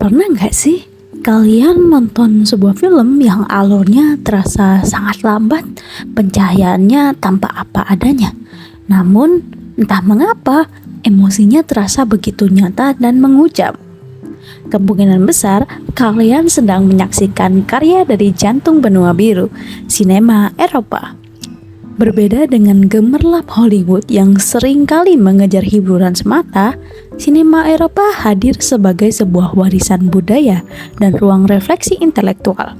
Pernah nggak sih kalian nonton sebuah film yang alurnya terasa sangat lambat, pencahayaannya tampak apa adanya, namun entah mengapa emosinya terasa begitu nyata dan menghujam? Kemungkinan besar kalian sedang menyaksikan karya dari jantung benua biru, sinema Eropa. Berbeda dengan gemerlap Hollywood yang sering kali mengejar hiburan semata, sinema Eropa hadir sebagai sebuah warisan budaya dan ruang refleksi intelektual.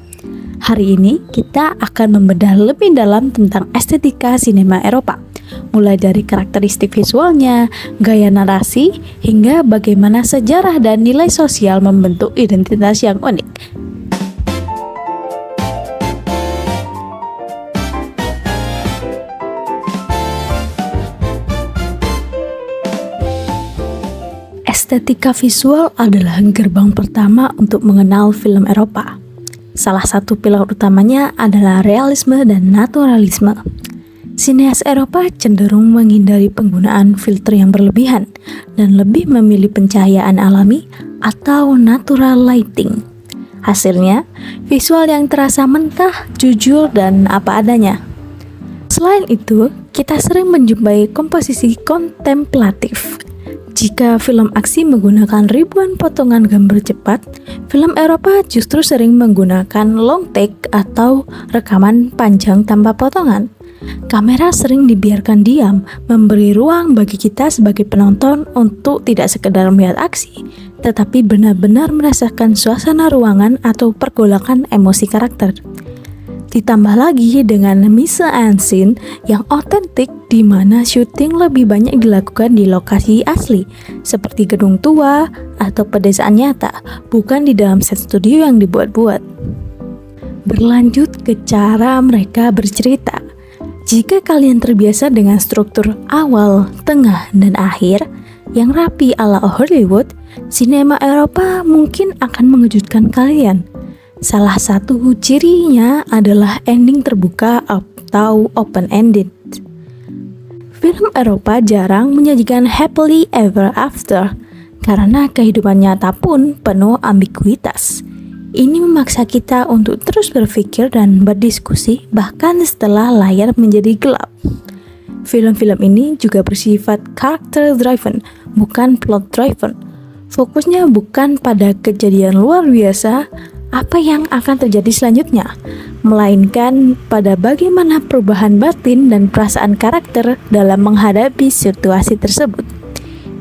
Hari ini kita akan membedah lebih dalam tentang estetika sinema Eropa, mulai dari karakteristik visualnya, gaya narasi, hingga bagaimana sejarah dan nilai sosial membentuk identitas yang unik. Estetika visual adalah gerbang pertama untuk mengenal film Eropa. Salah satu pilar utamanya adalah realisme dan naturalisme. Sineas Eropa cenderung menghindari penggunaan filter yang berlebihan dan lebih memilih pencahayaan alami atau natural lighting. Hasilnya, visual yang terasa mentah, jujur, dan apa adanya. Selain itu, kita sering menjumpai komposisi kontemplatif. Jika film aksi menggunakan ribuan potongan gambar cepat, film Eropa justru sering menggunakan long take atau rekaman panjang tanpa potongan. Kamera sering dibiarkan diam, memberi ruang bagi kita sebagai penonton untuk tidak sekedar melihat aksi, tetapi benar-benar merasakan suasana ruangan atau pergolakan emosi karakter. Ditambah lagi dengan mise en scène yang otentik, di mana syuting lebih banyak dilakukan di lokasi asli, seperti gedung tua atau pedesaan nyata, bukan di dalam set studio yang dibuat-buat. Berlanjut ke cara mereka bercerita. Jika kalian terbiasa dengan struktur awal, tengah, dan akhir yang rapi ala Hollywood, sinema Eropa mungkin akan mengejutkan kalian. Salah satu cirinya adalah ending terbuka atau open-ended. Film Eropa jarang menyajikan happily ever after, karena kehidupan nyata pun penuh ambiguitas. Ini memaksa kita untuk terus berpikir dan berdiskusi bahkan setelah layar menjadi gelap. Film-film ini juga bersifat character driven, bukan plot driven. Fokusnya bukan pada kejadian luar biasa, apa yang akan terjadi selanjutnya, melainkan pada bagaimana perubahan batin dan perasaan karakter dalam menghadapi situasi tersebut.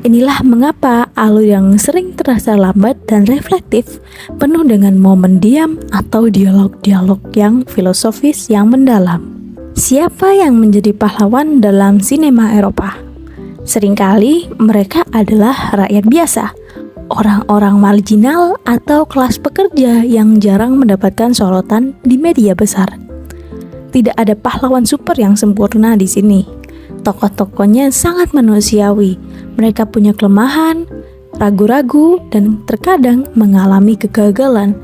Inilah mengapa alur yang sering terasa lambat dan reflektif, penuh dengan momen diam atau dialog-dialog yang filosofis yang mendalam. Siapa yang menjadi pahlawan dalam sinema Eropa? Seringkali mereka adalah rakyat biasa, orang-orang marginal atau kelas pekerja yang jarang mendapatkan sorotan di media besar. Tidak ada pahlawan super yang sempurna di sini. Tokoh-tokohnya sangat manusiawi. Mereka punya kelemahan, ragu-ragu, dan terkadang mengalami kegagalan.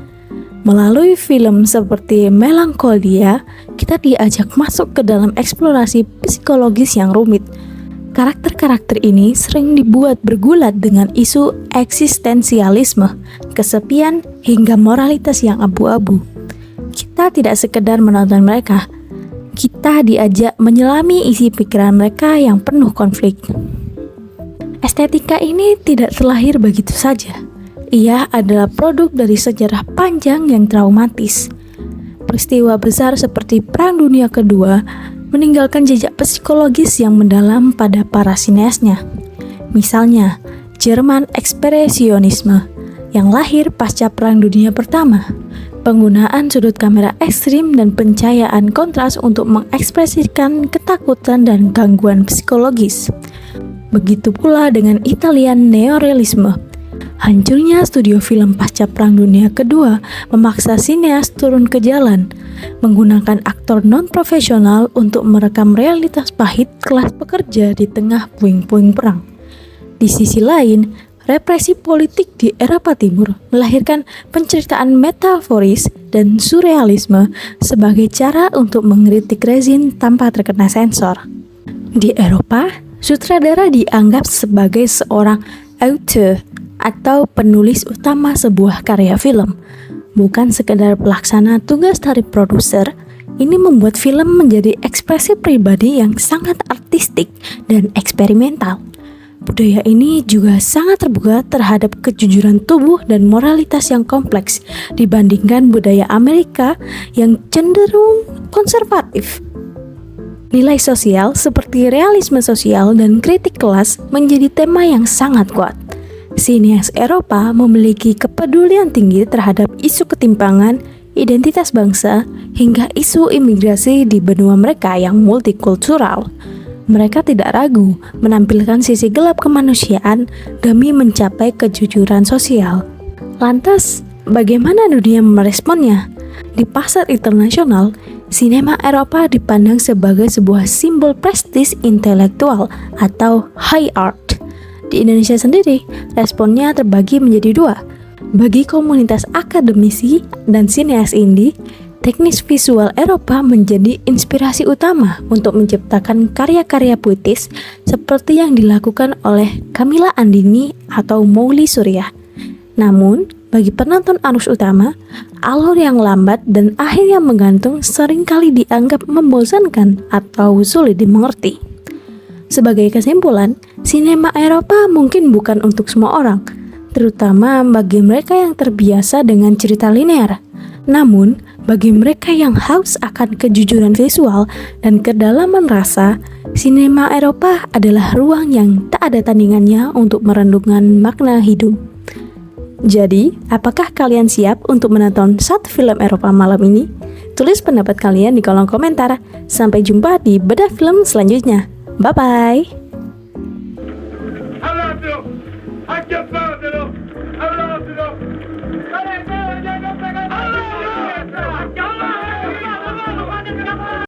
Melalui film seperti Melancholia, kita diajak masuk ke dalam eksplorasi psikologis yang rumit. Karakter-karakter ini sering dibuat bergulat dengan isu eksistensialisme, kesepian, hingga moralitas yang abu-abu. Kita tidak sekedar menonton mereka, kita diajak menyelami isi pikiran mereka yang penuh konflik. Estetika ini tidak terlahir begitu saja. Ia adalah produk dari sejarah panjang yang traumatis. Peristiwa besar seperti Perang Dunia Kedua meninggalkan jejak psikologis yang mendalam pada para sineasnya. Misalnya, Jerman Ekspresionisme yang lahir pasca Perang Dunia Pertama. Penggunaan sudut kamera ekstrim dan pencahayaan kontras untuk mengekspresikan ketakutan dan gangguan psikologis. Begitu pula dengan Italian Neorealisme. Hancurnya studio film pasca Perang Dunia Kedua memaksa sineas turun ke jalan, menggunakan aktor non-profesional untuk merekam realitas pahit kelas pekerja di tengah puing-puing perang. Di sisi lain, represi politik di Eropa Timur melahirkan penceritaan metaforis dan surrealisme sebagai cara untuk mengkritik rezim tanpa terkena sensor. Di Eropa, sutradara dianggap sebagai seorang auteur atau penulis utama sebuah karya film. Bukan sekedar pelaksana tugas dari produser, ini membuat film menjadi ekspresi pribadi yang sangat artistik dan eksperimental. Budaya ini juga sangat terbuka terhadap kejujuran tubuh dan moralitas yang kompleks dibandingkan budaya Amerika yang cenderung konservatif. Nilai sosial seperti realisme sosial dan kritik kelas menjadi tema yang sangat kuat. Sineas Eropa memiliki kepedulian tinggi terhadap isu ketimpangan, identitas bangsa, hingga isu imigrasi di benua mereka yang multikultural. Mereka tidak ragu menampilkan sisi gelap kemanusiaan demi mencapai kejujuran sosial. Lantas, bagaimana dunia meresponnya? Di pasar internasional, sinema Eropa dipandang sebagai sebuah simbol prestis intelektual atau high art. Di Indonesia sendiri, responnya terbagi menjadi dua. Bagi komunitas akademisi dan sineas indie, teknis visual Eropa menjadi inspirasi utama untuk menciptakan karya-karya puitis seperti yang dilakukan oleh Camilla Andini atau Mouli Surya. Namun, bagi penonton arus utama, alur yang lambat dan akhir yang menggantung seringkali dianggap membosankan atau sulit dimengerti. Sebagai kesimpulan, sinema Eropa mungkin bukan untuk semua orang, terutama bagi mereka yang terbiasa dengan cerita linear. Namun, bagi mereka yang haus akan kejujuran visual dan kedalaman rasa, sinema Eropa adalah ruang yang tak ada tandingannya untuk merenungkan makna hidup. Jadi, apakah kalian siap untuk menonton satu film Eropa malam ini? Tulis pendapat kalian di kolom komentar. Sampai jumpa di bedah film selanjutnya. Bye-bye!